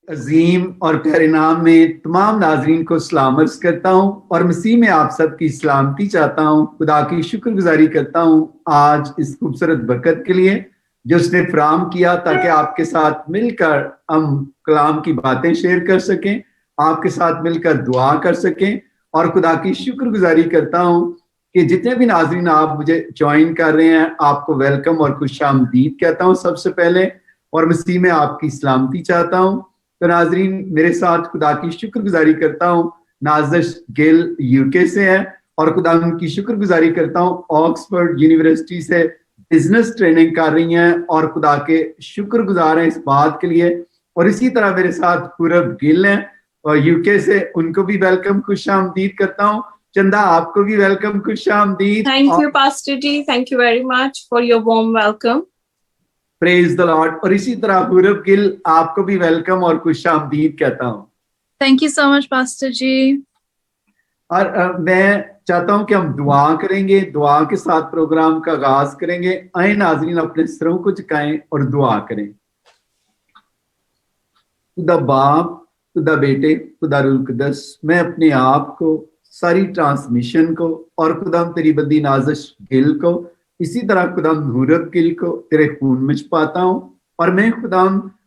عظیم اور پیارے نام میں تمام ناظرین کو سلام عرض کرتا ہوں اور مسیح میں آپ سب کی سلامتی چاہتا ہوں. خدا کی شکر گزاری کرتا ہوں آج اس خوبصورت برکت کے لیے جو اس نے فراہم کیا تاکہ آپ کے ساتھ مل کر ہم کلام کی باتیں شیئر کر سکیں, آپ کے ساتھ مل کر دعا کر سکیں. اور خدا کی شکر گزاری کرتا ہوں کہ جتنے بھی ناظرین آپ مجھے جوائن کر رہے ہیں, آپ کو ویلکم اور خوش آمدید کہتا ہوں سب سے پہلے, اور مسیح میں آپ کی سلامتی چاہتا ہوں. تو ناظرین میرے ساتھ خدا کی شکر گزاری کرتا ہوں نازش گل UK سے ہے, اور خدا ان کی شکر گزاری کرتا ہوں آکسفورڈ یونیورسٹی سے بزنس ٹریننگ کر رہی ہیں اور خدا کے شکر گزار ہیں اس بات کے لیے. اور اسی طرح میرے ساتھ پورب گل ہیں اور UK سے, ان کو بھی ویلکم خوش آمدید کرتا ہوں. چندہ آپ کو بھی ویلکم خوش آمدید. Thank you Pastor Ji, thank you very much for your warm welcome. Praise the Lord. اور اسی طرح پورب گل آپ کو بھی ویلکم اور خوش آمدید کہتا ہوں. Thank you so much Pastor Ji. اور میں چاہتا ہوں کہ ہم دعا کریں گے, دعا کے ساتھ پروگرام کا آغاز کریں گے. آئیں ناظرین اپنے سروں کو جھکائیں اور دعا کریں. خدا باپ, خدا بیٹے, خدا روح القدس, میں اپنے آپ کو, ساری ٹرانسمیشن کو, اور خدا تیری بندی نازش گل کو, اسی طرح خدا نورت گل کو تیرے خون میں چھپاتا ہوں. اور میں خدا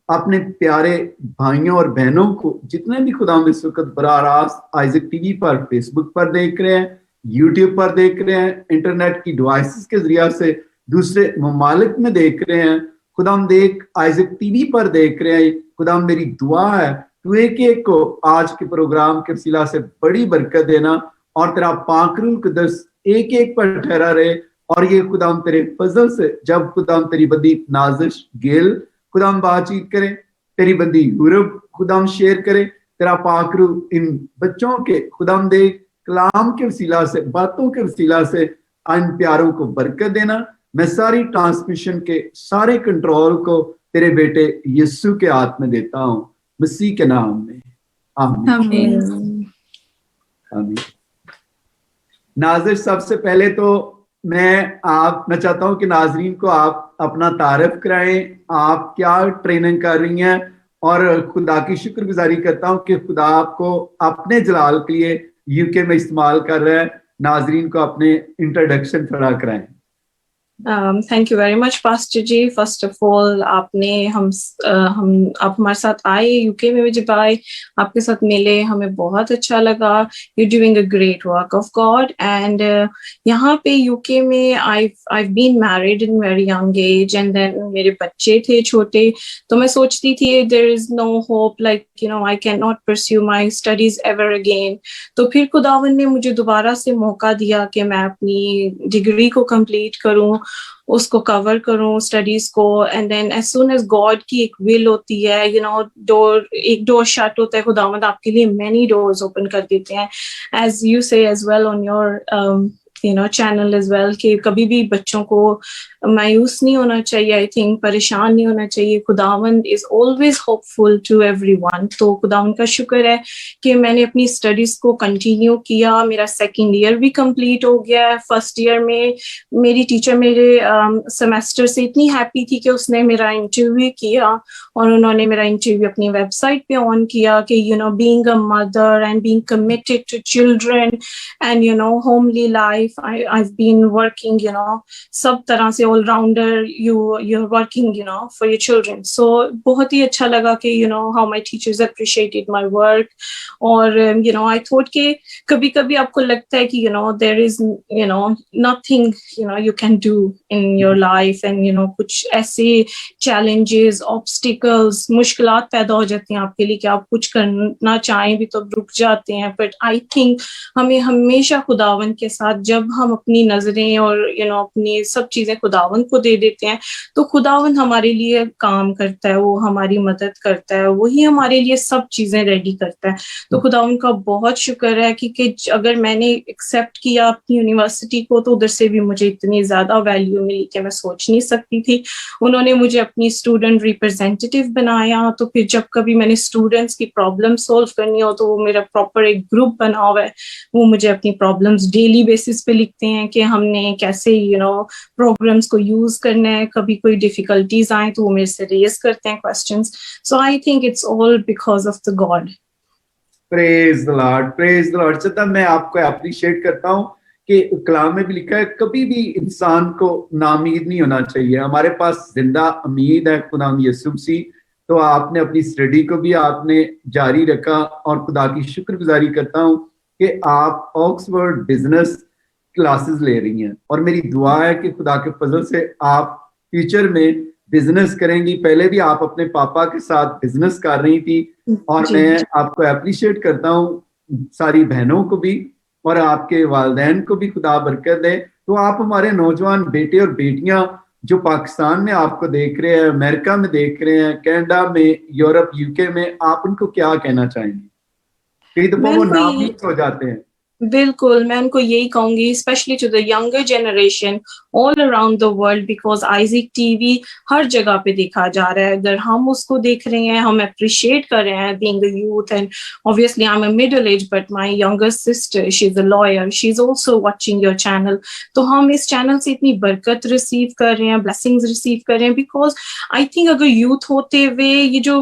اپنے پیارے بھائیوں اور بہنوں کو جتنے بھی خدا اس وقت براہ راست آئزک ٹی وی پر, فیس بک پر دیکھ رہے ہیں, یوٹیوب پر دیکھ رہے ہیں, انٹرنیٹ کی ڈیوائسز کے ذریعہ سے دوسرے ممالک میں دیکھ رہے ہیں, خدا دیکھ آئزک ٹی وی پر دیکھ رہے ہیں, خدا میری دعا ہے تو ایک ایک کو آج کے پروگرام کے وسیلہ سے بڑی برکت دینا, اور تیرا پاک روح القدس ایک ایک پر ٹھہرا رہے. اور یہ خدا تیرے فضل سے جب خدا تیری بندی نازش گیل خدا بات چیت کرے, تیری بندی حورب خدا شیئر کرے, تیرا پاک روح ان بچوں کے خدا دے کلام کے وسیلہ سے, باتوں کے وسیلہ سے ان پیاروں کو برکت دینا. میں ساری ٹرانسمیشن کے سارے کنٹرول کو تیرے بیٹے یسوع کے ہاتھ میں دیتا ہوں, مسیح کے نام میں, آمین. آمین. ناظر سب سے پہلے تو میں چاہتا ہوں کہ ناظرین کو آپ اپنا تعارف کرائیں, آپ کیا ٹریننگ کر رہی ہیں, اور خدا کی شکر گزاری کرتا ہوں کہ خدا آپ کو اپنے جلال کے لیے UK میں استعمال کر رہا ہے. ناظرین کو اپنے انٹروڈکشن تھوڑا کرائیں. Thank you very much Pastor Ji. First of all آپ ہمارے ساتھ آئے, UK میں جب آئے آپ کے ساتھ ملے, ہمیں بہت اچھا لگا. You're doing a great work of God. And یہاں پہ UK میں I've been married in very young age, and then میرے بچے تھے چھوٹے, تو میں سوچتی تھی there is no hope, like I cannot pursue my studies ever again. تو پھر خداوند نے مجھے دوبارہ سے موقع دیا کہ میں اپنی ڈگری کو کمپلیٹ کروں, اس کو کور کروں اسٹڈیز کو. And then as soon as God کی ایک ول ہوتی ہے, ایک ڈور شٹ ہوتا ہے, خداوند آپ کے لیے مینی ڈورز اوپن کر دیتے ہیں. As you say as well on your channel as well, کہ کبھی بھی بچوں کو مایوس نہیں ہونا چاہیے, آئی تھنک پریشان نہیں ہونا چاہیے. خداوند is always hopeful to everyone. تو خداوند کا شکر ہے کہ میں نے اپنی اسٹڈیز کو کنٹینیو کیا. میرا 2nd ایئر بھی کمپلیٹ ہو گیا ہے. 1st ایئر میں میری ٹیچر میرے سیمسٹر سے اتنی ہیپی تھی کہ اس نے میرا انٹرویو کیا, اور انہوں نے میرا انٹرویو اپنی ویب سائٹ پہ آن کیا کہ being a mother and being committed to children and homely life, I've been working سب طرح سے all rounder, you're working for your children. So بہت ہی اچھا لگا کہ how my teachers appreciated my work. اور I thought کہ کبھی کبھی آپ کو لگتا ہے کہ there is nothing you can do in your life, and کچھ ایسے challenges, obstacles, مشکلات پیدا ہو جاتی ہیں آپ کے لیے کہ آپ کچھ کرنا چاہیں بھی تو رک جاتے ہیں. But I think ہمیں ہمیشہ خداوند کے ساتھ جب ہم اپنی نظریں اور اپنی سب چیزیں خداوند کو دے دیتے ہیں تو خداوند ہمارے لیے کام کرتا ہے, وہ ہماری مدد کرتا ہے, وہی ہمارے لیے سب چیزیں ریڈی کرتا ہے. تو خداوند کا بہت شکر ہے کہ اگر میں نے ایکسیپٹ کیا اپنی یونیورسٹی کو تو ادھر سے بھی مجھے اتنی زیادہ ویلیو ملی کہ میں سوچ نہیں سکتی تھی. انہوں نے مجھے اپنی اسٹوڈنٹ ریپرزینٹیو بنایا, تو پھر جب کبھی میں نے اسٹوڈنٹس کی پرابلم سولو کرنی ہو تو وہ میرا پراپر ایک گروپ بنا ہوا ہے, وہ مجھے اپنی پرابلمس ڈیلی بیسس پہ پہ لکھتے ہیں کہ ہم نے کیسے پروگرامس کو یوز کرنا ہے. کبھی کوئی ڈیفیکلٹیز آئیں تو وہ میرے سے ریز کرتے ہیں questions. So I think it's all because of the God. Praise the Lord, praise the Lord. چتا میں آپ کو اپریشیٹ کرتا ہوں کہ کلام میں بھی لکھا ہے کبھی بھی انسان کو ناامید نہیں ہونا چاہیے. ہمارے پاس زندہ امید ہے خدا یسوع مسیح. تو آپ نے اپنی اسٹڈی کو بھی آپ نے جاری رکھا, اور خدا کی شکر گزاری کرتا ہوں کہ آپ آکسفورڈ بزنس کلاسز لے رہی ہیں, اور میری دعا ہے کہ خدا کے فضل سے آپ فیوچر میں بزنس کریں گی. پہلے بھی آپ اپنے پاپا کے ساتھ بزنس کر رہی تھی, اور میں آپ کو اپریشیٹ کرتا ہوں, ساری بہنوں کو بھی اور آپ کے والدین کو بھی خدا برکت دے. تو آپ ہمارے نوجوان بیٹے اور بیٹیاں جو پاکستان میں آپ کو دیکھ رہے ہیں, امریکہ میں دیکھ رہے ہیں, کینیڈا میں, یورپ, UK میں, آپ ان کو کیا کہنا چاہیں گے؟ کئی دفعہ وہ ناامید ہو جاتے ہیں. بالکل, میں ان کو یہی کہوں گی, especially to the younger generation all around the world, because Isaac TV ہر جگہ پہ دیکھا جا رہا ہے. اگر ہم اس کو دیکھ رہے ہیں, ہم اپریشیٹ کر رہے ہیں being a youth, and obviously I'm a middle age, but my younger sister, she's a lawyer, she's also watching your channel. تو ہم اس چینل سے اتنی برکت ریسیو کر رہے ہیں, blessings ریسیو کر رہے ہیں, بیکاز I think اگر یوتھ ہوتے ہوئے یہ جو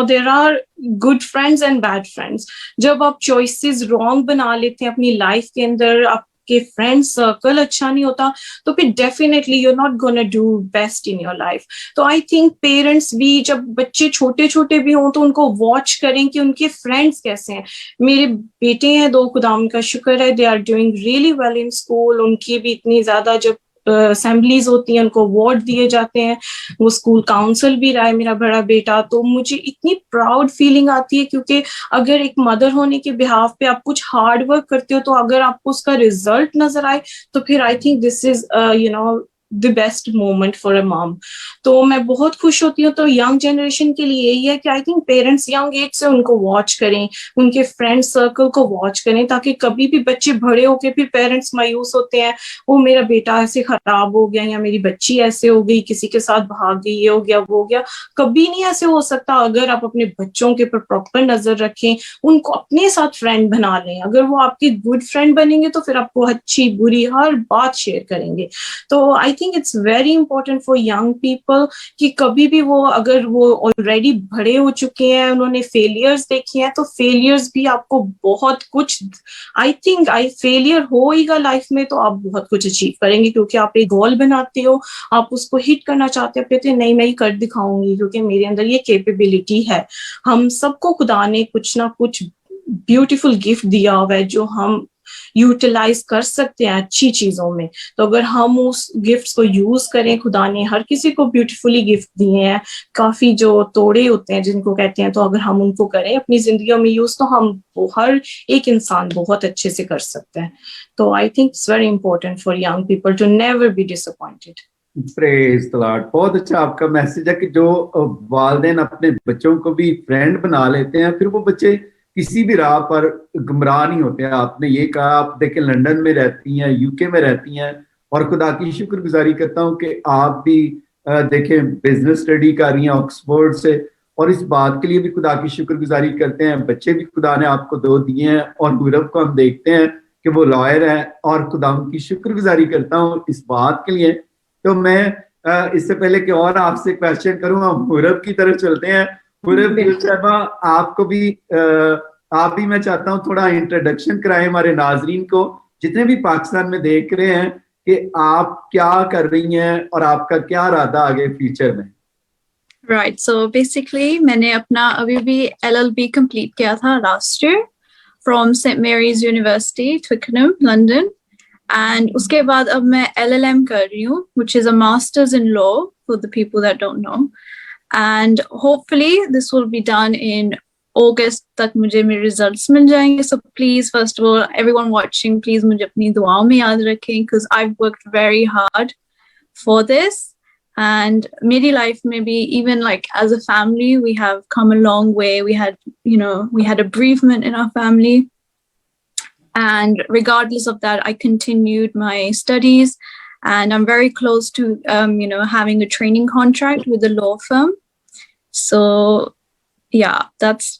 there are good friends and bad friends. جب آپ چوائسیز رانگ بنا لیتے ہیں اپنی لائف کے اندر, آپ کے فرینڈ سرکل اچھا نہیں ہوتا, تو پھر definitely you not gonna do best in your life. تو آئی تھنک پیرنٹس بھی جب بچے چھوٹے چھوٹے بھی ہوں تو ان کو واچ کریں کہ ان کے فرینڈس کیسے ہیں. میرے بیٹے ہیں 2, خدا ان کا شکر ہے, they are doing really well in school. ان کی بھی اتنی زیادہ جب اسمبلیز ہوتی ہیں ان کو اوارڈ دیے جاتے ہیں, وہ اسکول کاؤنسل بھی رہا ہے میرا بڑا بیٹا. تو مجھے اتنی پراؤڈ فیلنگ آتی ہے, کیونکہ اگر ایک مدر ہونے کے بہاف پہ آپ کچھ ہارڈ ورک کرتے ہو تو اگر آپ کو اس کا ریزلٹ نظر آئے تو پھر I think this is the best moment for a mom. تو میں بہت خوش ہوتی ہوں. تو ینگ جنریشن کے لیے یہی ہے کہ I think parents young age سے ان کو واچ کریں, ان کے فرینڈ سرکل کو واچ کریں, تاکہ کبھی بھی بچے بڑے ہو کے پھر پیرنٹس مایوس ہوتے ہیں, وہ میرا بیٹا ایسے خراب ہو گیا یا میری بچی ایسے ہو گئی, کسی کے ساتھ بھاگ گئی, یہ ہو گیا وہ ہو گیا. کبھی نہیں ایسے ہو سکتا اگر آپ اپنے بچوں کے پر پراپر نظر رکھیں, ان کو اپنے ساتھ فرینڈ بنا لیں. اگر وہ آپ کی گڈ فرینڈ بنیں گے تو پھر آپ کو اچھی بری ہر بات شیئر کریں گے. تو I think it's very important for young people کہ کبھی بھی وہ اگر وہ آلریڈی بڑے ہو چکے ہیں, انہوں نے فیلئرز دیکھے ہیں, تو فیلئرز بھی آپ کو بہت کچھ, آئی تھنک فیلئر ہو ہی گا لائف میں تو آپ بہت کچھ اچیو کریں گے, کیونکہ آپ ایک گول بناتے ہو, آپ اس کو ہٹ کرنا چاہتے ہو, کہتے ہیں نہیں میں ہی کر دکھاؤں گی کیونکہ میرے اندر یہ کیپیبلٹی ہے. ہم سب کو خدا نے کچھ نہ کچھ بیوٹیفل گفٹ دیا ہوا ہے جو ہم یوٹیلائز کر سکتے ہیں اچھی چیزوں میں. تو اگر ہم اس گفٹس کو یوز کریں, خدا نے ہر کسی کو بیوٹیفلی گفٹ دیے ہیں, کافی جو توڑے ہوتے ہیں جن کو کہتے ہیں, تو اگر ہم ان کو کریں اپنی زندگیوں میں یوز تو ہم ہر ایک انسان بہت اچھے سے کر سکتے ہیں. تو I think it's very important for young people to never be disappointed. Praise the Lord. بہت اچھا آپ کا میسج ہے کہ جو والدین اپنے بچوں کو بھی فرینڈ بنا لیتے ہیں, پھر وہ بچے کسی بھی راہ پر گمراہ نہیں ہوتے. آپ نے یہ کہا, آپ دیکھیں لنڈن میں رہتی ہیں, UK میں رہتی ہیں, اور خدا کی شکر گزاری کرتا ہوں کہ آپ بھی دیکھیں بزنس اسٹڈی کر رہی ہیں آکسفورڈ سے, اور اس بات کے لیے بھی خدا کی شکر گزاری کرتے ہیں. بچے بھی خدا نے آپ کو 2 دیے ہیں, اور یورپ کو ہم دیکھتے ہیں کہ وہ لائر ہیں, اور خدا کی شکر گزاری کرتا ہوں اس بات کے لیے. تو میں اس سے پہلے کہ اور آپ سے کویسچن کروں, ہم یورپ کی طرف چلتے ہیں. یورپ صاحبہ آپ کو بھی آپ بھی میں چاہتا ہوں تھوڑا انٹروڈکشن کرائیں ہمارے ناظرین کو, جتنے بھی پاکستان میں دیکھ رہے ہیں, کہ آپ کیا کر رہی ہیں اور آپ کا کیا ارادہ آگے فیوچر میں. Right, so basically میں نے اپنا ابھی بھی LLB complete کیا تھا last year from St. Mary's University, Twickenham, London. And اس کے بعد اب میں LLM کر رہی ہوں, which is a master's in law for the people that don't know. And hopefully this will be done in August تک مجھے میرے ریزلٹس مل جائیں گے. So please, first of all, everyone watching, please مجھے اپنی دعاؤں میں یاد رکھیں, because I've worked very hard for this. And میری لائف میں بھی even like as a family we have come a long way. We had a bereavement in our family. And regardless of that, I continued my studies, and I'm very close to, having a training contract with a law firm. So, yeah, that's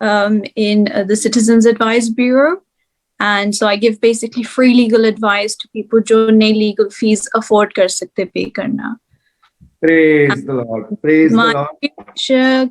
in the Citizens Advice Bureau. And so I give basically free legal advice to people jo nahi legal fees afford kar sakte pay karna. Praise the Lord. Praise the My Lord. future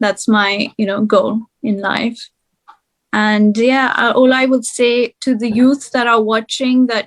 That's my, goal in life. And yeah, all I would say to the youth that are watching that,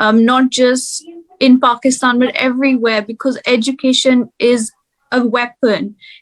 not just in Pakistan but everywhere, because education is a weapon.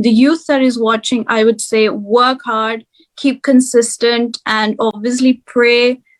the youth that is watching, I would say work hard, keep consistent, and obviously pray,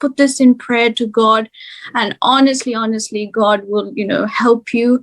put this in prayer to God, and honestly God will help you.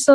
So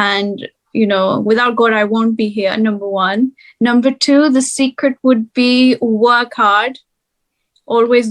And without God I won't be here, number one. Number two, the secret would be work hard. Always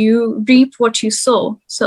you reap what you sow. So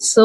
So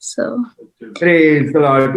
So Praise the Lord.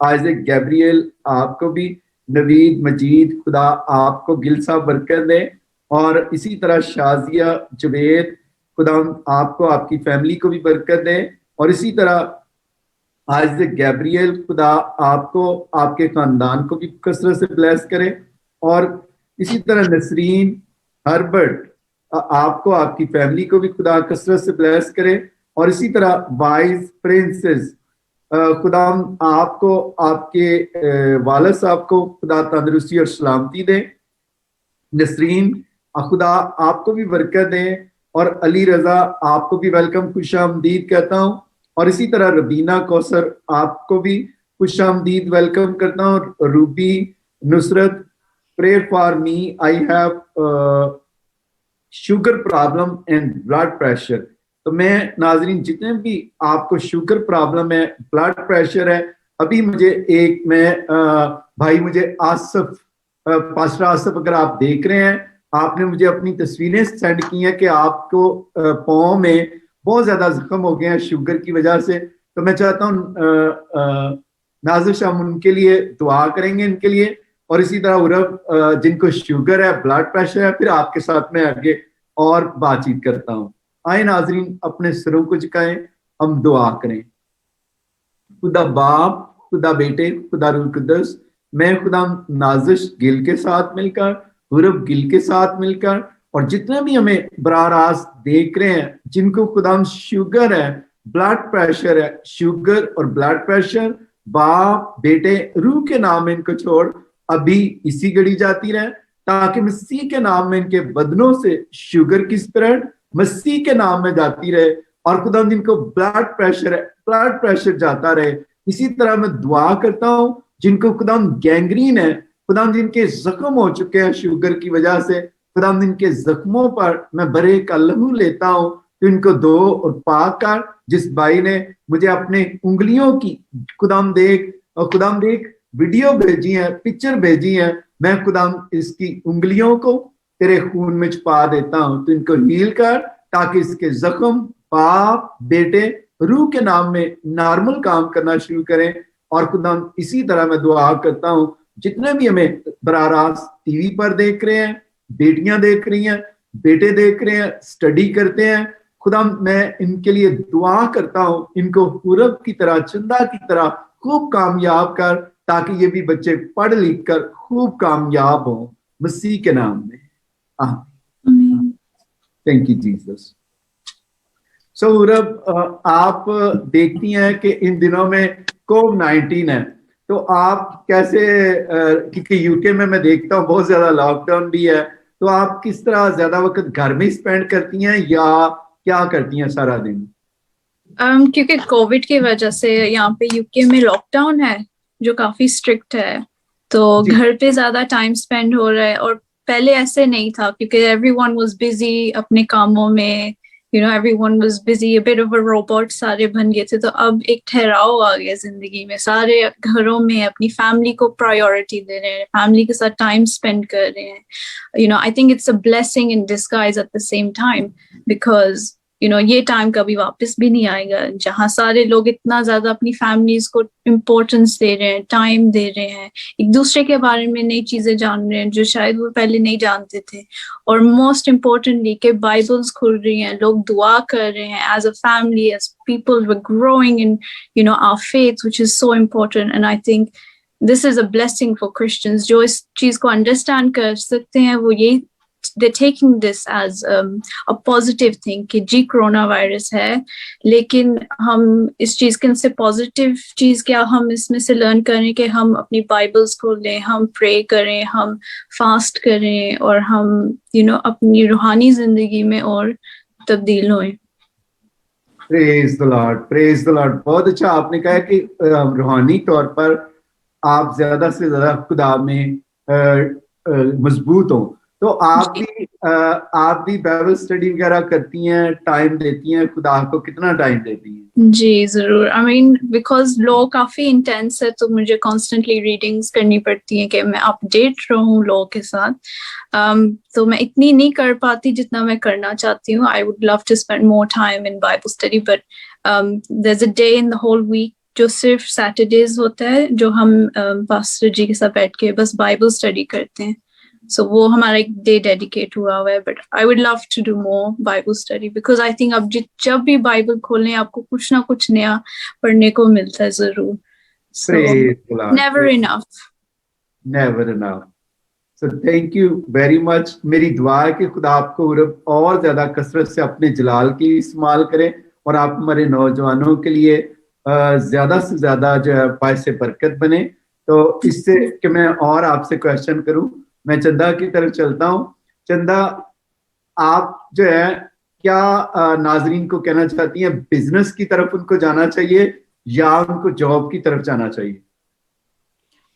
Isaac Gabriel آپ کو بھی, نوید مجید خدا آپ کو گل صاحب برکت دے, اور اسی طرح شازیہ جوید خدا آپ کو آپ کی فیملی کو بھی برکت دے, اور اسی طرح آئزک گیبریل خدا آپ کو آپ کے خاندان کو بھی کثرت سے بلیس کرے, اور اسی طرح نسرین ہربرٹ آپ کو آپ کی فیملی کو بھی خدا کثرت سے بلیس کرے, اور اسی طرح وائز پرنسز خدا آپ کو آپ کے والد صاحب کو خدا تندرستی اور سلامتی دے. نسرین خدا آپ کو بھی برکت دے, اور علی رضا آپ کو بھی ویلکم, خوش آمدید کہتا ہوں, اور اسی طرح ربینہ کوثر آپ کو بھی خوش آمدید ویلکم کرتا ہوں. Ruby Nusrat, prayer for me, I have sugar problem and blood pressure. تو میں ناظرین جتنے بھی آپ کو شوگر پرابلم ہے, بلڈ پریشر ہے, ابھی مجھے ایک میں بھائی مجھے آصف, پاسٹر آصف اگر آپ دیکھ رہے ہیں, آپ نے مجھے اپنی تصویریں سینڈ کی ہیں کہ آپ کو پاؤں میں بہت زیادہ زخم ہو گئے ہیں شوگر کی وجہ سے. تو میں چاہتا ہوں نازش ہم ان کے لیے دعا کریں گے ان کے لیے, اور اسی طرح عرب جن کو شوگر ہے, بلڈ پریشر ہے, پھر آپ کے ساتھ میں آگے اور بات چیت کرتا ہوں. آئے ناظرین اپنے سروں کو جھکائیں, ہم دعا کریں. خدا باپ, خدا بیٹے, خدا روح القدس, میں خدا نازش گل کے ساتھ مل کر, عرب گل کے ساتھ مل کر, اور جتنے بھی ہمیں براہ راست دیکھ رہے ہیں جن کو خدا شوگر ہے, بلڈ پریشر ہے, شوگر اور بلڈ پریشر, باپ بیٹے روح کے نام میں ان کو چھوڑ ابھی اسی گھڑی جاتی رہے, تاکہ مسیح کے نام میں ان کے بدنوں سے شوگر کی اسپریڈ مسیح کے نام میں جاتی رہے, اور خدا جن کو بلڈ پریشر ہے بلڈ پریشر جاتا رہے. اسی طرح میں دعا کرتا ہوں جن کو خدا گینگرین ہے, خدا جن کے زخم ہو چکے ہیں شوگر کی وجہ سے, خدا جن کے زخموں پر میں برے کا لہو لیتا ہوں کہ ان کو دو اور پاک کر. جس بھائی نے مجھے اپنے انگلیوں کی خدا دیکھ ویڈیو بھیجی ہے, پکچر بھیجی ہے, میں خدا اس کی انگلیوں کو تیرے خون میں چھپا دیتا ہوں, تو ان کو ہیل کر تاکہ اس کے زخم باپ بیٹے روح کے نام میں نارمل کام کرنا شروع کریں. اور خدا اسی طرح میں دعا کرتا ہوں جتنے بھی ہمیں براہ راست ٹی وی پر دیکھ رہے ہیں, بیٹیاں دیکھ رہی ہیں, بیٹے دیکھ رہے ہیں, اسٹڈی کرتے ہیں, خدا میں ان کے لیے دعا کرتا ہوں ان کو عرب کی طرح چندہ کی طرح خوب کامیاب کر, تاکہ یہ بھی بچے پڑھ لکھ کر خوب کامیاب ہوں مسیح کے نام میں. Thank you Jesus. سو عرب آپ دیکھتی ہیں کہ ان دنوں میں کووڈ-19 ہے, تو آپ کیسے, کیونکہ یو کے میں دیکھتا ہوں بہت زیادہ لاک ڈاؤن بھی ہے, تو آپ کس طرح زیادہ وقت گھر میں اسپینڈ کرتی ہیں یا کیا کرتی ہیں سارا دن؟ کیونکہ کووڈ کی وجہ سے یہاں پہ یو کے میں لاک ڈاؤن ہے جو کافی اسٹرکٹ ہے, تو گھر پہ زیادہ ٹائم اسپینڈ ہو رہا ہے. اور پہلے ایسے نہیں تھا کیونکہ ایوری ون واز بزی اپنے کاموں میں, every one was busy, a bit of a robot, سارے بن گئے تھے. تو اب ایک ٹھہراؤ آ گیا زندگی میں, سارے گھروں میں اپنی فیملی کو پرائیورٹی دے رہے ہیں, فیملی کے ساتھ ٹائم اسپینڈ کر رہے ہیں. I think it's a blessing in disguise at the same time, because یہ ٹائم کبھی واپس بھی نہیں آئے گا جہاں سارے لوگ اتنا زیادہ اپنی فیملیز کو امپورٹنس دے رہے ہیں, ٹائم دے رہے ہیں, ایک دوسرے کے بارے میں نئی چیزیں جان رہے ہیں جو شاید وہ پہلے نہیں جانتے تھے. اور موسٹ امپورٹنٹلی کہ بائبلز کھل رہی ہیں, لوگ دعا کر رہے ہیں as a family, as people we're growing in our faith, which is so important. And I think this is a blessing for Christians. جو اس چیز کو انڈرسٹینڈ کر سکتے ہیں وہ یہی they're taking this as a positive thing کہ جی corona virus ہے, لیکن ہم اس چیز کے سے پازیٹیو چیز کیا ہم اس میں سے لرن کریں کہ ہم اپنی بائبلز کھولیں, ہم پرے کریں, ہم فاسٹ کریں, اور ہم اپنی روحانی زندگی میں اور تبدیل ہوئیں. پریز the Lord, praise the Lord. بہت اچھا آپ نے کہا کہ روحانی طور پر آپ زیادہ سے زیادہ خدا میں مضبوط ہوں. تو آپ بھی بائبل اسٹڈی وغیرہ کرتی ہیں, ٹائم دیتی ہیں خدا کو, کتنا ٹائم دیتی ہیں؟ جی ضرور. بیکاز لو کافی انٹینس ہے تو مجھے کانسٹنٹلی ریڈنگس کرنی پڑتی ہیں کہ میں اپڈیٹ رہوں لو کے ساتھ. تو میں اتنی نہیں کر پاتی جتنا میں کرنا چاہتی ہوں. I would love to spend more time in Bible study, but there's a day in the whole week جو صرف سیٹرڈیز ہوتا ہے جو ہم پاسٹر جی کے ساتھ بیٹھ کے بس بائبل اسٹڈی کرتے ہیں. سو وہ ہمارا ایک ڈے ڈیڈیکیٹ ہوا ہے. But I would love to do more Bible study because I think اب جب بھی بائبل کھولیں آپ کو کچھ نہ کچھ نیا پڑھنے کو ملتا ہے ضرور. So never enough. Never enough. So thank you very much. میری دعا ہے کہ خدا آپ کو اور زیادہ کثرت سے اپنے جلال کے لیے استعمال کرے اور آپ ہمارے نوجوانوں کے لیے زیادہ سے زیادہ جو ہے باعث برکت بنے. تو اس سے کہ میں اور آپ سے کویشچن کروں, میں چندہ کی طرف چلتا ہوں. چندہ, آپ جو ہے کیا ناظرین کو کہنا چاہتی ہیں, بزنس کی طرف ان کو جانا چاہیے یا ان کو جاب کی طرف جانا چاہیے؟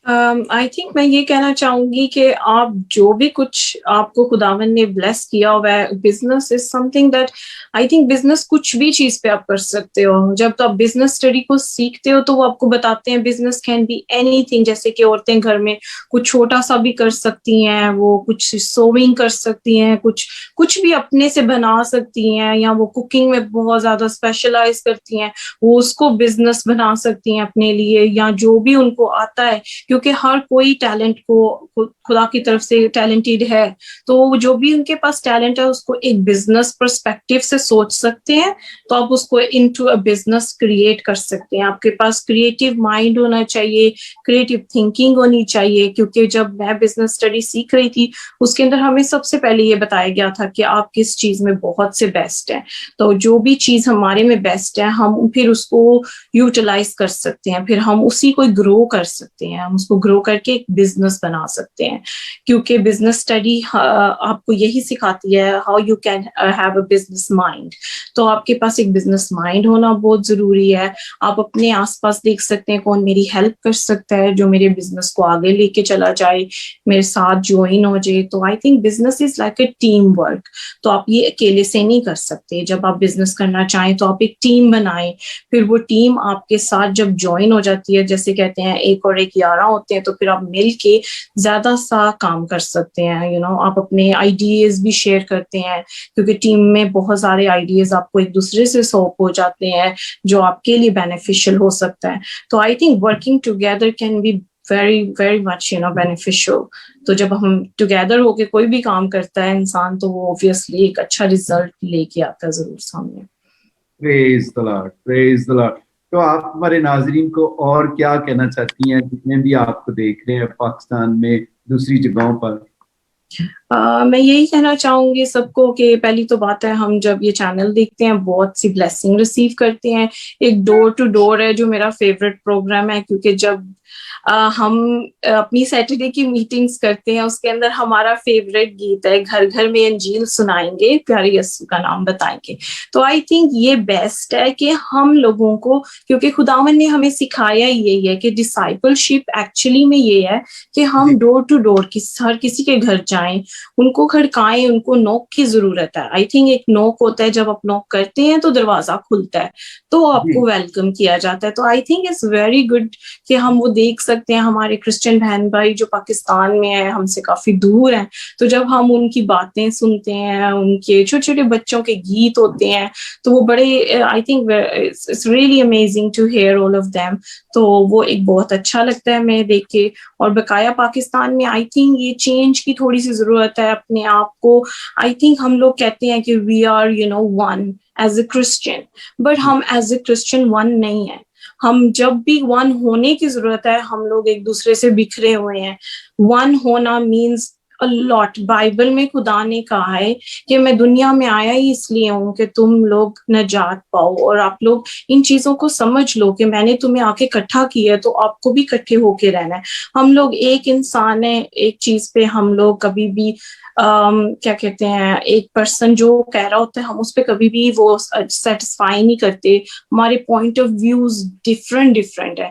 آئی تھنک میں یہ کہنا چاہوں گی کہ آپ جو بھی کچھ آپ کو خداوند نے بلیس کیا ہوا ہے, business is some thing that I think business کچھ بھی چیز پہ آپ کر سکتے ہو. جب تو آپ بزنس اسٹڈی کو سیکھتے ہو تو وہ آپ کو بتاتے ہیں business can be anything. جیسے کہ عورتیں گھر میں کچھ چھوٹا سا بھی کر سکتی ہیں, وہ کچھ سوئنگ کر سکتی ہیں, کچھ بھی اپنے سے بنا سکتی ہیں, یا وہ کوکنگ میں بہت زیادہ اسپیشلائز کرتی ہیں, وہ اس کو بزنس بنا سکتی ہیں اپنے لیے, یا جو بھی ان کو آتا ہے, کیونکہ ہر کوئی ٹیلنٹ کو خدا کی طرف سے ٹیلنٹڈ ہے. تو جو بھی ان کے پاس ٹیلنٹ ہے اس کو ایک بزنس پرسپیکٹو سے سوچ سکتے ہیں, تو آپ اس کو انٹو اے بزنس کریٹ کر سکتے ہیں. آپ کے پاس کریٹو مائنڈ ہونا چاہیے, کریٹو تھنکنگ ہونی چاہیے. کیونکہ جب میں بزنس اسٹڈی سیکھ رہی تھی اس کے اندر ہمیں سب سے پہلے یہ بتایا گیا تھا کہ آپ کس چیز میں بہت سے بیسٹ ہیں, تو جو بھی چیز ہمارے میں بیسٹ ہے ہم پھر اس کو یوٹیلائز کر سکتے ہیں, پھر ہم اسی کو گرو کر سکتے ہیں, ہم اس کو گرو کر کے ایک بزنس بنا سکتے ہیں. کیونکہ بزنس اسٹڈی آپ کو یہی سکھاتی ہے how you can have a business mind. تو آپ کے پاس ایک بزنس مائنڈ ہونا بہت ضروری ہے. آپ اپنے آس پاس دیکھ سکتے ہیں کون میری ہیلپ کر سکتا ہے جو میرے بزنس کو آگے لے کے چلا جائے, میرے ساتھ جوائن ہو جائے. تو I think business is like a team work. تو آپ یہ اکیلے سے نہیں کر سکتے. جب آپ بزنس کرنا چاہیں تو آپ ایک ٹیم بنائیں, پھر وہ ٹیم آپ کے ساتھ جب جوائن ہو جاتی ہے, جیسے کہتے ہیں 1 اور 1 11 ہوتے ہیں, تو پھر آپ مل کے زیادہ سا کام کر سکتے ہیں. آپ اپنے آئیڈیاز بھی شیئر کرتے ہیں, کیونکہ ٹیم میں بہت سارے آئیڈیاز آپ کو ایک دوسرے سے سوپ ہو جاتے ہیں جو آپ کے لیے بینیفیشل ہو سکتا ہے. تو I think working together can be very very much beneficial. تو جب ہم ٹوگیدر ہو کے کوئی بھی کام کرتا ہے انسان, تو وہ اوبویسلی ایک اچھا ریزلٹ لے کے آتا ہے ضرور سامنے. پریز the Lord, praise the lord. تو آپ ہمارے ناظرین کو اور کیا کہنا چاہتی ہیں جتنے بھی آپ کو دیکھ رہے ہیں پاکستان میں دوسری جگہوں پر؟ میں یہی کہنا چاہوں گی سب کو کہ پہلی تو بات ہے, ہم جب یہ چینل دیکھتے ہیں بہت سی بلیسنگ ریسیو کرتے ہیں. ایک ڈور ٹو ڈور ہے جو میرا فیوریٹ پروگرام ہے, کیونکہ جب ہم اپنی سیٹرڈے کی میٹنگز کرتے ہیں اس کے اندر ہمارا فیوریٹ گیت ہے گھر گھر میں انجیل سنائیں گے, پیارے یسوع کا نام بتائیں گے. تو آئی تھنک یہ بیسٹ ہے کہ ہم لوگوں کو, کیونکہ خداوند نے ہمیں سکھایا یہی ہے کہ ڈسائپل شپ ایکچولی میں یہ ہے کہ ہم ڈور ٹو ڈور ہر کسی کے گھر جائیں, ان کو کھڑکائیں, ان کو نوک کی ضرورت ہے. آئی تھنک ایک نوک ہوتا ہے, جب آپ نوک کرتے ہیں تو دروازہ کھلتا ہے, تو آپ کو ویلکم کیا جاتا ہے. تو I think it's very good کہ ہم وہ دیکھ سکتے ہیں ہمارے کرسچن بہن بھائی جو پاکستان میں ہیں, ہم سے کافی دور ہیں, تو جب ہم ان کی باتیں سنتے ہیں, ان کے چھوٹے چھوٹے بچوں کے گیت ہوتے ہیں, تو وہ بڑے I think it's really amazing to hear all of them. تو وہ ایک بہت اچھا لگتا ہے میں دیکھ کے. اور بقایا پاکستان میں آئی تھنک یہ چینج کی تھوڑی سی ضرورت ہے اپنے آپ کو. آئی تھنک ہم لوگ کہتے ہیں کہ we are one as a Christian, but ہم ایز اے کرسچن ون نہیں ہیں. ہم جب بھی ون ہونے کی ضرورت ہے, ہم لوگ ایک دوسرے سے بکھرے ہوئے ہیں. ون ہونا مینس لاٹ. بائبل میں خدا نے کہا ہے کہ میں دنیا میں آیا ہی اس لیے ہوں کہ تم لوگ نجات پاؤ, اور آپ لوگ ان چیزوں کو سمجھ لو کہ میں نے تمہیں آ کے اکٹھا کیا ہے, تو آپ کو بھی اکٹھے ہو کے رہنا ہے. ہم لوگ ایک انسان ہیں, ایک چیز پہ ہم لوگ کبھی بھی کیا کہتے ہیں, ایک پرسن جو کہہ رہا ہوتا ہے ہم اس پہ کبھی بھی وہ سیٹسفائی نہیں کرتے. ہمارے پوائنٹ آف ویوز ڈفرینٹ ہے,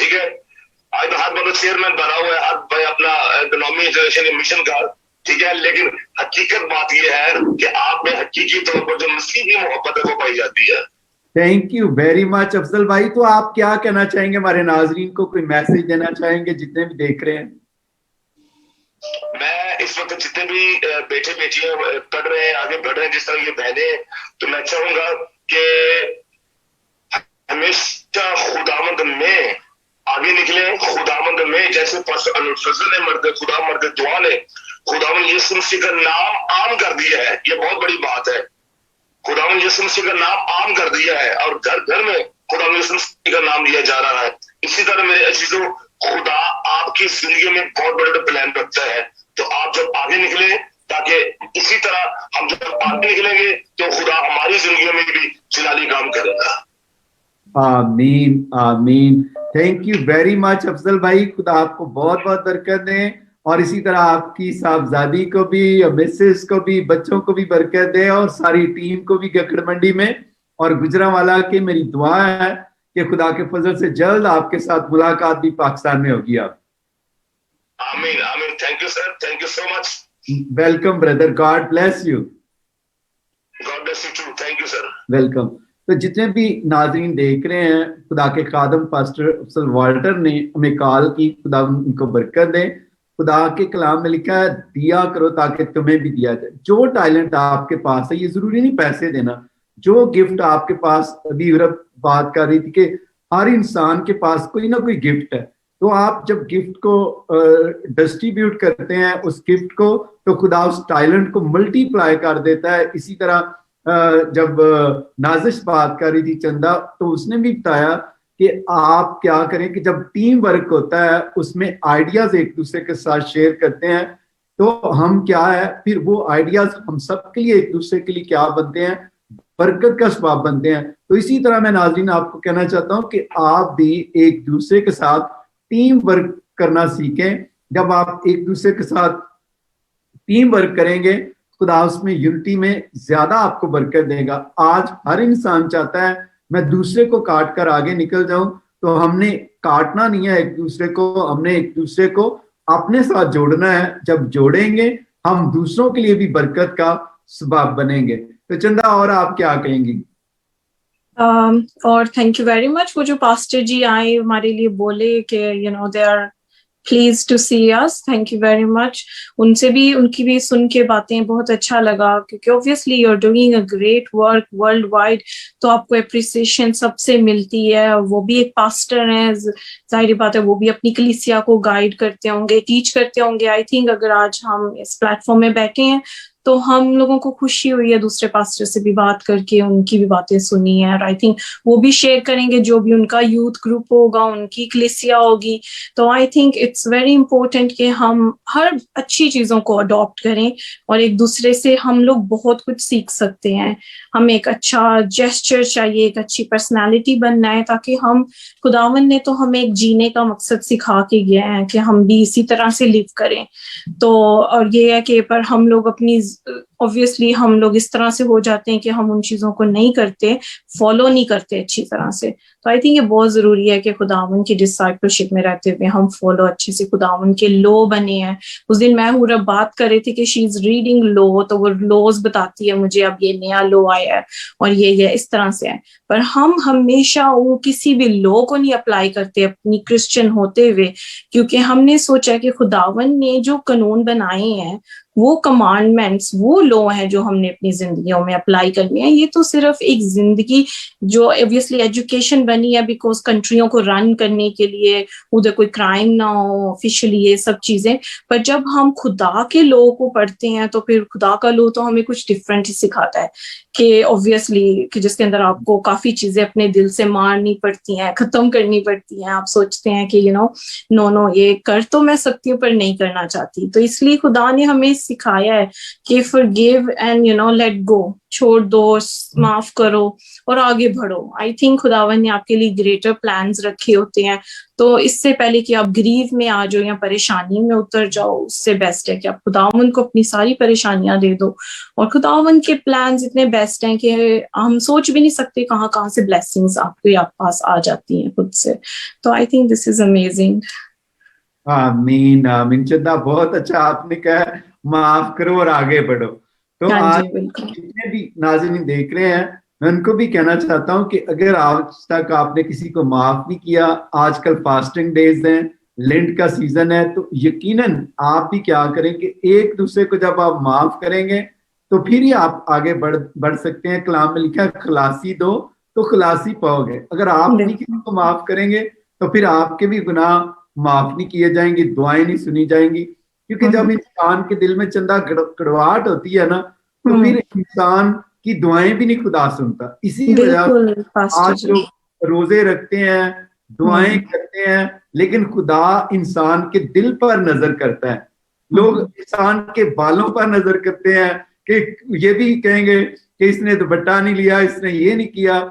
ٹھیک ہے. آج ہر بندہ چیئرمین بنا ہوا ہے, ہر بھائی اپنا اکنامی جنریشن مشن کا, ٹھیک ہے, لیکن حقیقت بات یہ ہے کہ آپ میں حقیقی طور پر جو مسیحی محبت ہے وہ پائی جاتی ہے. تھینک یو ویری مچ افضل بھائی. تو آپ کیا کہنا چاہیں گے ہمارے ناظرین کو, کوئی میسج دینا چاہیں گے جتنے بھی دیکھ رہے ہیں؟ میں اس وقت جتنے بھی بیٹے بیٹیاں پڑھ رہے ہیں, آگے بڑھ رہے ہیں, جس طرح یہ بہنیں, تو میں چاہوں گا کہ ہمیشہ خداوند میں آگے نکلے, خداوند میں, جیسے فضل نے مرد دعا نے خداوند یسوع مسیح کا نام عام کر دیا ہے. یہ بہت بڑی بات ہے, خداوند یسوع مسیح کا نام عام کر دیا ہے اور گھر گھر میں خداوند یسوع مسیح کا نام لیا جا رہا ہے. اسی طرح میرے عزیزوں, خدا آپ کی زندگی میں بہت بڑے پلان رکھتا ہے, تو آپ جب آگے نکلیں, تاکہ اسی طرح ہم جب آگے نکلیں گے تو خدا ہماری زندگیوں میں بھی جلالی کام کرے گا. آمین آمین. تھینک یو ویری مچ افضل بھائی, خدا آپ کو بہت بہت برکت دیں, اور اسی طرح آپ کی صاحبزادی کو بھی, مسز کو بھی, بچوں کو بھی برکت دے, اور ساری ٹیم کو بھی گکڑ منڈی میں, اور گجرانوالہ کی میری دعا ہے کہ خدا کے فضل سے جلد آپ کے ساتھ ملاقات بھی پاکستان میں ہوگی. آپ آمین آمین. Thank you sir, thank you so much. Welcome brother, God bless you. God bless you too. Thank you sir. Welcome. تو جتنے بھی ناظرین دیکھ رہے ہیں, خدا کے خادم پاسٹر افضل والٹر نے ہمیں کال کی, خدا ان کو برکت دے. خدا کے کلام میں لکھا ہے دیا کرو تاکہ تمہیں بھی دیا جائے. جو ٹیلنٹ آپ کے پاس ہے, یہ ضروری نہیں پیسے دینا, جو گفٹ آپ کے پاس, ابھی بات کر رہی تھی کہ ہر انسان کے پاس کوئی نہ کوئی گفٹ ہے, تو آپ جب گفٹ کو ڈسٹریبیوٹ کرتے ہیں اس گفٹ کو, تو خدا اس ٹیلنٹ کو ملٹی پلائی کر دیتا ہے. اسی طرح جب نازش بات کر رہی تھی چندہ, تو اس نے بھی بتایا کہ آپ کیا کریں کہ جب ٹیم ورک ہوتا ہے اس میں آئیڈیاز ایک دوسرے کے ساتھ شیئر کرتے ہیں, تو ہم کیا ہے پھر وہ آئیڈیاز ہم سب کے لیے ایک دوسرے کے لیے کیا بنتے ہیں, برکت کا سبب بنتے ہیں. تو اسی طرح میں ناظرین آپ کو کہنا چاہتا ہوں کہ آپ بھی ایک دوسرے کے ساتھ ٹیم ورک کرنا سیکھیں. جب آپ ایک دوسرے کے ساتھ ٹیم ورک کریں گے, خدا اس میں یونٹی میں زیادہ آپ کو برکت دے گا. آج ہر انسان چاہتا ہے میں دوسرے کو کاٹ کر آگے نکل جاؤں, تو ہم نے کاٹنا نہیں ہے ایک دوسرے کو, ہم نے ایک دوسرے کو اپنے ساتھ جوڑنا ہے. جب جوڑیں گے ہم دوسروں کے لیے بھی برکت کا سبب بنیں گے. تو چندہ اور آپ کیا کہیں گی؟ اور تھینک یو ویری مچ. وہ جو پاسٹر جی آئے ہمارے لیے بولے کہ they are pleased to see us. Thank you very much. ان سے بھی, ان کی بھی سن کے باتیں بہت اچھا لگا, کیونکہ obviously you're doing a great work world wide, تو آپ کو اپریسیشن سب سے ملتی ہے. وہ بھی ایک پاسٹر ہیں, ظاہری بات ہے وہ بھی اپنی کلیسیا کو گائیڈ کرتے ہوں گے, ٹیچ کرتے ہوں گے. آئی تھنک اگر آج ہم اس پلیٹ فارم میں بیٹھے ہیں تو ہم لوگوں کو خوشی ہوئی ہے دوسرے پاسٹر سے بھی بات کر کے, ان کی بھی باتیں سنی ہیں, اور آئی تھنک وہ بھی شیئر کریں گے جو بھی ان کا یوتھ گروپ ہوگا, ان کی کلیسیا ہوگی. تو I think it's very important کہ ہم ہر اچھی چیزوں کو اڈاپٹ کریں, اور ایک دوسرے سے ہم لوگ بہت کچھ سیکھ سکتے ہیں. ہمیں ایک اچھا جیسچر چاہیے, ایک اچھی پرسنالٹی بننا ہے, تاکہ ہم, خداوند نے تو ہمیں ایک جینے کا مقصد سکھا کے گیا ہے کہ ہم بھی اسی طرح سے لیو کریں. تو اور یہ ہے کہ پر ہم لوگ اپنی, obviously ہم لوگ اس طرح سے ہو جاتے ہیں کہ ہم ان چیزوں کو نہیں کرتے, فالو نہیں کرتے اچھی طرح سے. تو آئی تھنک یہ بہت ضروری ہے کہ خداوند کی ڈسائپلشپ میں رہتے ہوئے ہم فالو اچھے سے خداوند کے لو بنے ہیں. اس دن میں ہورا بات کر رہی تھی کہ شی از ریڈنگ لو, تو وہ لوز بتاتی ہے مجھے, اب یہ نیا لو آیا ہے اور یہ اس طرح سے ہے. پر ہم ہمیشہ وہ کسی بھی لو کو نہیں اپلائی کرتے اپنی کرسچن ہوتے ہوئے, کیونکہ ہم نے سوچا کہ خداوند نے جو قانون بنائے ہیں وہ کمانڈمنٹس, وہ لو ہیں جو ہم نے اپنی زندگیوں میں اپلائی کرنے ہیں. یہ تو صرف ایک زندگی جو obviously ایجوکیشن بنی ہے بیکاز کنٹریوں کو رن کرنے کے لیے, ادھر کوئی کرائم نہ ہو آفیشلی, یہ سب چیزیں. پر جب ہم خدا کے لو کو پڑھتے ہیں تو پھر خدا کا لو تو ہمیں کچھ ڈفرینٹ ہی سکھاتا ہے, کہ obviously کہ جس کے اندر آپ کو کافی چیزیں اپنے دل سے مارنی پڑتی ہیں, ختم کرنی پڑتی ہیں. آپ سوچتے ہیں کہ نو یہ کر تو میں سکتی ہوں پر نہیں کرنا چاہتی. تو اس لیے خدا نے ہمیں سکھایا ہے کہ forgive give and let go, چھوڑ دو, معاف کرو اور آگے بڑھو. آئی تھنک خداوند نے آپ کے لیے گریٹر پلانز رکھے ہوتے ہیں. تو اس سے پہلے کہ آپ گریو میں آ جاؤ یا پریشانی میں اتر جاؤ, اس سے بیسٹ ہے کہ آپ خداوند کو اپنی ساری پریشانیاں دے دو. اور خداوند کے پلانز اتنے بیسٹ ہیں کہ ہم سوچ بھی نہیں سکتے کہاں کہاں سے بلیسنگز آپ کے پاس آ جاتی ہیں خود سے. تو I think this is amazing. آمین آمین. چندہ بہت اچھا آپ نے کہا معاف کرو اور آگے بڑھو. تو آج جتنے بھی ناظرین دیکھ رہے ہیں, میں ان کو بھی کہنا چاہتا ہوں کہ اگر آج تک آپ نے کسی کو معاف نہیں کیا, آج کل فاسٹنگ ڈیز ہیں, لینٹ کا سیزن ہے, تو یقیناً آپ بھی کیا کریں کہ ایک دوسرے کو جب آپ معاف کریں گے تو پھر ہی آپ آگے بڑھ سکتے ہیں. کلام میں لکھا ہے خلاصی دو تو خلاصی پاؤ گے. اگر آپ نہیں کسی کو معاف کریں گے تو پھر آپ کے بھی گناہ معاف نہیں کیے جائیں گے, دعائیں نہیں سنی جائیں گی. کیونکہ جب انسان کے دل میں چندہ کڑواہٹ ہوتی ہے نا, تو پھر انسان کی دعائیں بھی نہیں خدا سنتا. اسی وجہ سے آج لوگ روزے رکھتے ہیں, دعائیں کرتے ہیں, لیکن خدا انسان کے دل پر نظر کرتا ہے. لوگ انسان کے بالوں پر نظر کرتے ہیں کہ یہ بھی کہیں گے کہ اس نے دوپٹہ نہیں لیا, اس نے یہ نہیں کیا,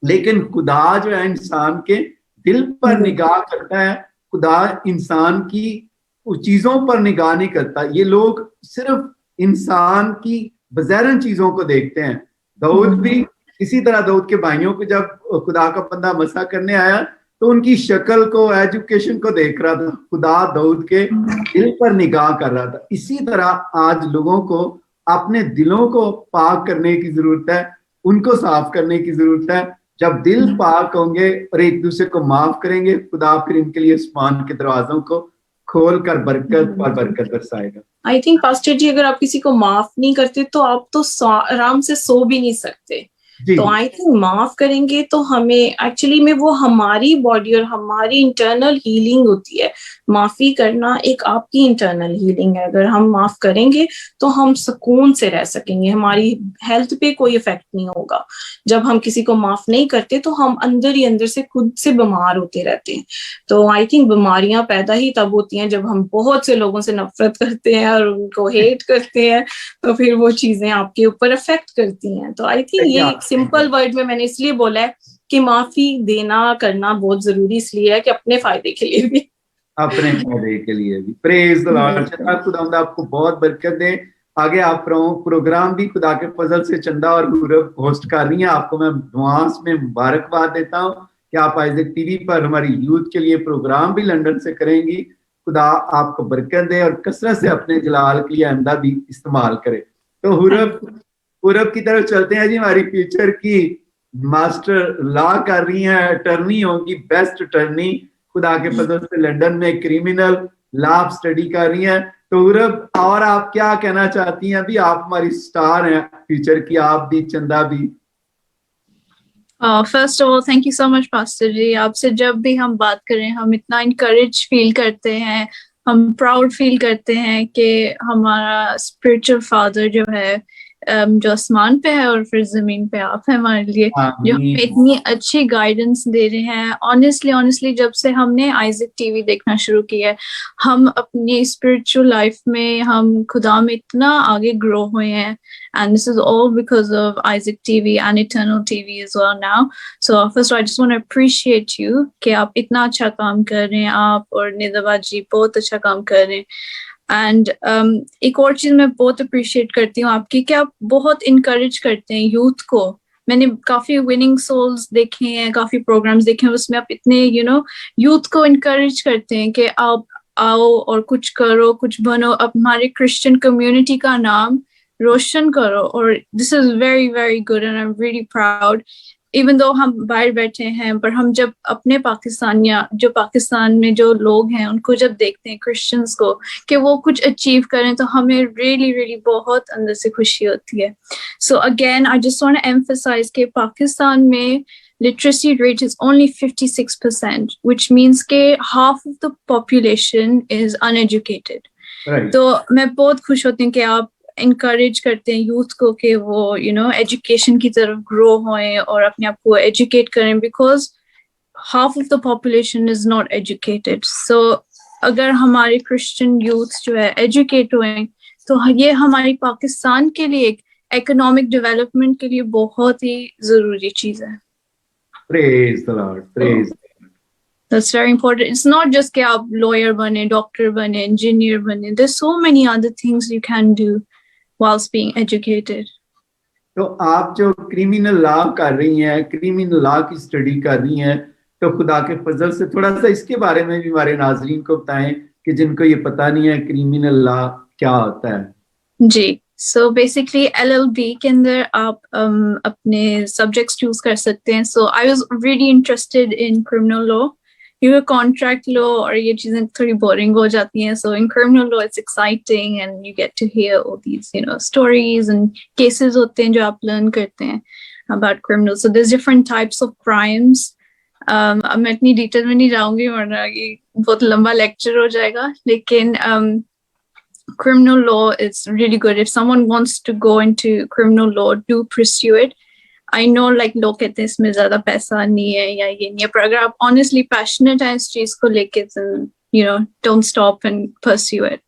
لیکن خدا جو ہے انسان کے دل پر نگاہ کرتا ہے. خدا انسان کی چیزوں پر نگاہ نہیں کرتا. یہ لوگ صرف انسان کی بظاہرن چیزوں کو دیکھتے ہیں. داؤد بھی اسی طرح, داؤد کے بھائیوں کو جب خدا کا بندہ مسح کرنے آیا تو ان کی شکل کو, ایجوکیشن کو دیکھ رہا تھا. خدا داؤد کے دل پر نگاہ کر رہا تھا. اسی طرح آج لوگوں کو اپنے دلوں کو پاک کرنے کی ضرورت ہے, ان کو صاف کرنے کی ضرورت ہے. جب دل پاک ہوں گے اور ایک دوسرے کو معاف کریں گے, خدا پھر ان کے لیے آسمان کے دروازوں کو کھول کر برکت اور برکت برسائے گا. آئی تھنک پاسٹر جی, اگر آپ کسی کو معاف نہیں کرتے تو آپ تو آرام سے سو بھی نہیں سکتے. تو آئی تھنک معاف کریں گے تو ہمیں ایکچولی میں وہ ہماری باڈی اور ہماری انٹرنل ہیلنگ ہوتی ہے. معافی کرنا ایک آپ کی انٹرنل ہیلنگ ہے. اگر ہم معاف کریں گے تو ہم سکون سے رہ سکیں گے, ہماری ہیلتھ پہ کوئی افیکٹ نہیں ہوگا. جب ہم کسی کو معاف نہیں کرتے تو ہم اندر ہی اندر سے خود سے بیمار ہوتے رہتے ہیں. تو آئی تھنک بیماریاں پیدا ہی تب ہوتی ہیں جب ہم بہت سے لوگوں سے نفرت کرتے ہیں اور ان کو ہیٹ کرتے ہیں, تو پھر وہ چیزیں آپ کے اوپر افیکٹ کرتی ہیں. تو آئی تھنک یہ سمپل ورڈ میں نے اس لیے بولا ہے کہ معافی دینا کرنا بہت ضروری اس لیے ہے کہ اپنے فائدے کے لیے بھی, اپنے فائدے کے لیے بھی. پریز دی لارڈ. خداوند آپ کو بہت برکت دے. آگے آپ پروگرام بھی خدا کے فضل سے چندہ اور ہوسٹ کر رہی ہیں. آپ کو میں دعاؤں میں مبارکباد دیتا ہوں کہ آپ آئزک ٹی وی پر ہماری یوتھ کے لیے پروگرام بھی لندن سے کریں گی. خدا آپ کو برکت دے اور کثرت سے اپنے جلال کے لیے آئندہ بھی استعمال کرے. تو حورب کی طرف چلتے ہیں جی. ہماری فیوچر کی ماسٹر لا کر رہی ہیں, اٹرنی ہوگی, بیسٹ اٹرنی خدا کے فضل سے لندن میں کریمنل لا اسٹڈی کر رہی ہیں. تو حورب, اور آپ کیا کہنا چاہتی ہیں؟ ابھی آپ ہماری سٹار ہیں فیوچر کی, آپ بھی چندہ بھی. First of all thank you so much pastor ji. آپ سے جب بھی ہم بات کریں ہم اتنا انکریج فیل کرتے ہیں, ہم پراؤڈ فیل کرتے ہیں کہ ہمارا اسپرچل فادر جو ہے جو آسمان پہ ہے اور پھر زمین پہ آپ ہیں ہمارے لیے, جو ہمیں اتنی اچھی گائیڈنس دے رہے ہیں. آنیسٹلی جب سے ہم نے آئزک ٹی وی دیکھنا شروع کیا ہے, ہم اپنی اسپرچل لائف میں ہم خدا میں اتنا آگے گرو ہوئے ہیں. And this is all because of Isaac TV and Eternal TV as well now. So first of all, I just want to appreciate you کہ آپ اتنا اچھا کام کر رہے ہیں, آپ اور ندبا جی بہت اچھا کام کر رہے ہیں. اینڈ ایک اور چیز میں بہت اپریشیٹ کرتی ہوں آپ کی کہ آپ بہت انکریج کرتے ہیں یوتھ کو. میں نے کافی وننگ سولز دیکھے ہیں, کافی پروگرامز دیکھے ہیں, اس میں آپ اتنے یوتھ کو انکریج کرتے ہیں کہ آپ آؤ اور کچھ کرو, کچھ بنو, اب ہمارے کرسچن کمیونٹی کا نام روشن کرو. اور this is very very good and I am really proud. Even though ہم باہر بیٹھے ہیں, پر ہم جب اپنے جو پاکستان میں جو لوگ ہیں ان کو جب دیکھتے ہیں کرسچنس کو کہ وہ کچھ اچیو کریں, تو ہمیں ریئلی ریئلی بہت اندر سے خوشی ہوتی ہے. So again I just want to emphasize کہ پاکستان میں literacy rate is only 56%, which means کہ half of the population is uneducated. Right. تو میں بہت خوش ہوتی ہوں کہ آپ انکریج کرتے ہیں یوتھ کو کہ وہ ایجوکیشن کی طرف گرو ہوئیں اور اپنے آپ کو ایجوکیٹ کریں, because half of the population is not educated. So اگر ہمارے کرسچن یوتھ جو ہے ایجوکیٹ ہوئیں تو یہ ہماری پاکستان کے لیے ایک اکنامک ڈیولپمنٹ کے لیے بہت ہی ضروری چیز ہے. Praise the Lord, praise. That's very important. It's not just کہ آپ lawyer بنے, ڈاکٹر بنے, engineer بنے. There's so many other things you can do whilst being educated. تو آپ جو کریمنل لا کر رہی ہیں, کریمنل لا کی اسٹڈی کر رہی ہیں, تو خدا کے فضل سے تھوڑا سا اس کے بارے میں بھی ہمارے ناظرین کو بتائیں کہ جن کو یہ پتہ نہیں ہے کریمنل لا کیا ہوتا ہے. جی, سو بیسکلی LLB کے اندر آپ اپنے سبجیکٹس چوز کر سکتے ہیں. So I was really interested in criminal law, کیونکہ کانٹریکٹ لا اور یہ چیزیں تھوڑی بورنگ ہو جاتی ہیں. So in criminal law it's exciting and you get to hear all these stories and cases ہوتے ہیں جو آپ لرن کرتے ہیں about criminal. So there different types of crimes. اب میں اتنی ڈیٹیل میں نہیں جاؤں گی ورنہ یہ بہت لمبا لیکچر ہو جائے گا, لیکن criminal law is really good. If someone wants to go into criminal law, do pursue it. I know like لوگ کہتے ہیں اس میں زیادہ پیسہ نہیں ہے یا یہ نہیں ہے, پر اگر آپ honestly passionate ہیں اس چیز کو لے کے, don't stop and pursue it.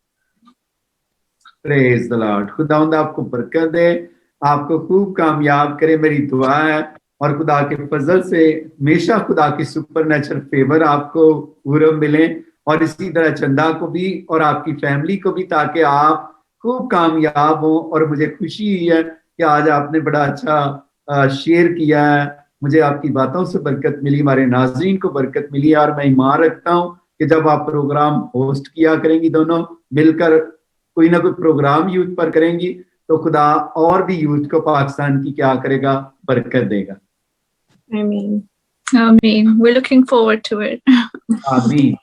Praise the Lord. خداوند آپ کو برکت دے, آپ کو خوب کامیاب کرے, میری دعا ہے. اور خدا کے فضل سے ہمیشہ خدا کی سپر نیچرل فیور آپ کو پورا ملے, اور اسی طرح چندہ کو بھی اور آپ کی فیملی کو بھی, تاکہ آپ خوب کامیاب ہوں. اور مجھے خوشی ہوئی ہے کہ آج آپ نے بڑا اچھا شیئر کیا ہے, مجھے آپ کی باتوں سے برکت ملی, ہمارے ناظرین کو برکت ملی. اور میں ایمان رکھتا ہوں کہ جب آپ پروگرام ہوسٹ کیا کریں گی, دونوں مل کر کوئی نہ کوئی پروگرام یوتھ پر کریں گی, تو خدا اور بھی یوتھ کو پاکستان کی کیا کرے گا, برکت دے گا. آمین. We're looking forward to it. آمین.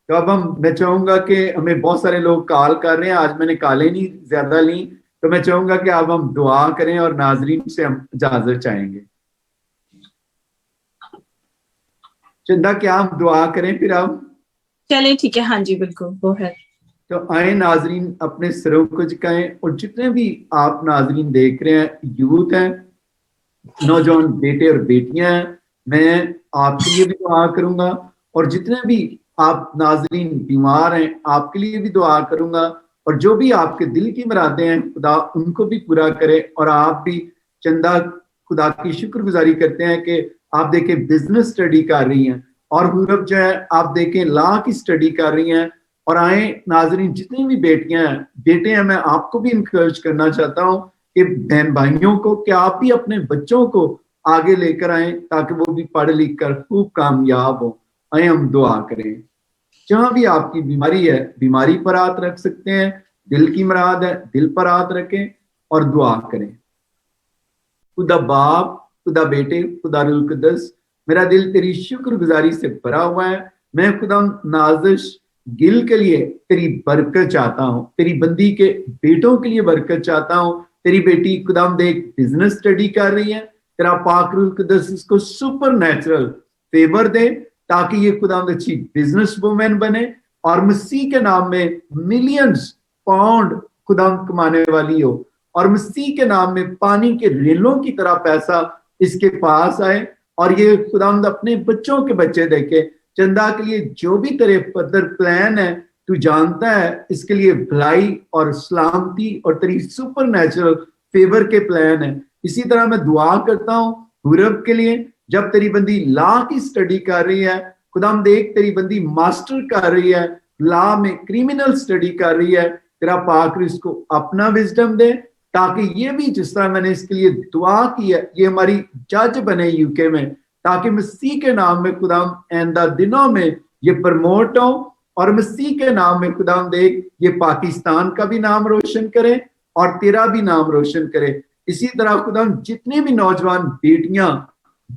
تو اب میں چاہوں گا کہ ہمیں بہت سارے لوگ کال کر رہے ہیں, آج میں نے کالیں نہیں زیادہ لیں, تو میں چاہوں گا کہ اب ہم دعا کریں اور ناظرین سے ہم اجازت چاہیں گے. چندہ کیا ہم دعا کریں پھر اب؟ چلیں ٹھیک ہے, ہاں جی بالکل, وہ ہے. تو آئیں ناظرین اپنے سروں کو جھکائیں, اور جتنے بھی آپ ناظرین دیکھ رہے ہیں, یوتھ ہیں, نوجوان بیٹے اور بیٹیاں ہیں, میں آپ کے لیے بھی دعا کروں گا, اور جتنے بھی آپ ناظرین بیمار ہیں آپ کے لیے بھی دعا کروں گا, اور جو بھی آپ کے دل کی مرادیں ہیں خدا ان کو بھی پورا کرے. اور آپ بھی چندہ خدا کی شکر گزاری کرتے ہیں کہ آپ دیکھیں بزنس اسٹڈی کر رہی ہیں, اور حورب جو ہے آپ دیکھیں لا کی اسٹڈی کر رہی ہیں. اور آئیں ناظرین جتنی بھی بیٹیاں ہیں بیٹے ہیں, میں آپ کو بھی انکریج کرنا چاہتا ہوں کہ بہن بھائیوں کو کہ آپ بھی اپنے بچوں کو آگے لے کر آئیں تاکہ وہ بھی پڑھ لکھ کر خوب کامیاب ہوں. آئیں ہم دعا کریں. جہاں بھی آپ کی بیماری ہے, بیماری پر ہاتھ رکھ سکتے ہیں, دل کی مراد ہے دل پر ہاتھ رکھیں اور دعا کریں. خدا باپ, خدا بیٹے, خدا روح القدس, میرا دل تیری شکر گزاری سے بھرا ہوا ہے. میں خدا نازش گل کے لیے تیری برکت چاہتا ہوں, تیری بندی کے بیٹوں کے لیے برکت چاہتا ہوں. تیری بیٹی خدا ایک بزنس اسٹڈی کر رہی ہے, تیرا پاک روح القدس اس کو سپر نیچرل فیور دے تاکہ یہ خدا اچھی بزنس وومن بنے, اور مسیح کے نام میں ملینز پاؤنڈ خدا کمانے والی ہو, اور مسیح کے نام میں پانی کے ریلوں کی طرح پیسہ اس کے پاس آئے, اور یہ خدا اپنے بچوں کے بچے دیکھے. چندہ کے لیے جو بھی تیرے فردر پلان ہے تو جانتا ہے, اس کے لیے بھلائی اور سلامتی اور تیری سپر نیچرل فیور کے پلان ہے. اسی طرح میں دعا کرتا ہوں حورب کے لیے, جب تیری بندی لا کی اسٹڈی کر رہی ہے, خدا دیکھ تیری بندی ماسٹر کر رہی ہے, لا میں کریمنل اسٹڈی کر رہی ہے, تیرا پاک اس کو اپنا وزڈم دے تاکہ یہ بھی جس طرح میں نے اس کے لیے دعا کی ہے یہ ہماری جج بنے یو کے میں, تاکہ مسیح کے نام میں خدا آئندہ دنوں میں یہ پرموٹ ہو, اور مسیح کے نام میں خدا دیکھ یہ پاکستان کا بھی نام روشن کرے اور تیرا بھی نام روشن کرے. اسی طرح خدا جتنے بھی نوجوان بیٹیاں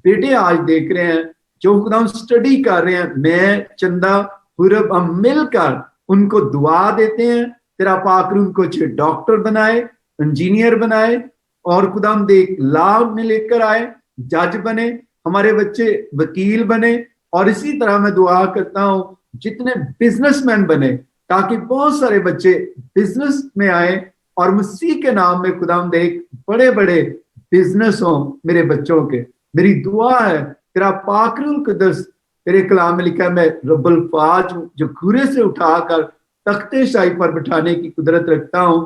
بیٹے آج دیکھ رہے ہیں جو خدا اسٹڈی کر رہے ہیں, میں چندہ حورب ہم مل کر ان کو دعا دیتے ہیں, تیرا پاک روح کو اچھے ڈاکٹر بنائے, انجینئر بنائے, اور خدا ہم دیکھ لا میں لے کر آئے, جج بنے, ہمارے بچے وکیل بنے. اور اسی طرح میں دعا کرتا ہوں جتنے بزنس مین بنے تاکہ بہت سارے بچے بزنس میں آئے, اور مسیح کے نام میں خدا ہم دیکھ بڑے بڑے بزنس ہوں میرے بچوں کے. میری دعا ہے تیرا پاک روح القدس, تیرے کلام میں لکھا ہے میں رب الفاج ہوں جو کھورے سے اٹھا کر تخت شاہی پر بٹھانے کی قدرت رکھتا ہوں.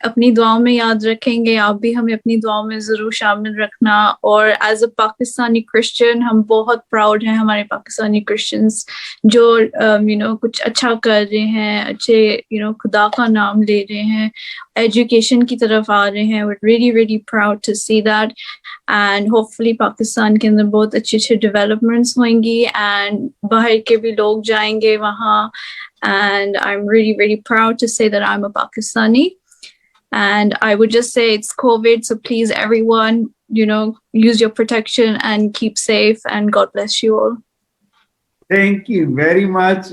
اپنی دعاؤں میں یاد رکھیں گے. آپ بھی ہمیں اپنی دعاؤں میں ضرور شامل رکھنا. اور ایز اے پاکستانی کرسچن ہم بہت پراؤڈ ہیں ہمارے پاکستانی کرسچنس جو کچھ اچھا کر رہے ہیں, اچھے خدا کا نام لے رہے ہیں, ایجوکیشن کی طرف آ رہے ہیں. we're really really proud to see that, and hopefully Pakistan کے اندر بہت اچھے ڈیولپمنٹس ہوئیں گی and باہر کے بھی لوگ جائیں گے وہاں. And I'm really really proud to say that I'm a Pakistani. And I would just say it's COVID, so please everyone, use your protection and keep safe, and God bless you all. Thank you very much.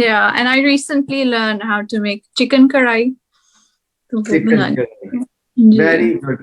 Yeah, and I recently learned how to make chicken karai. Very good.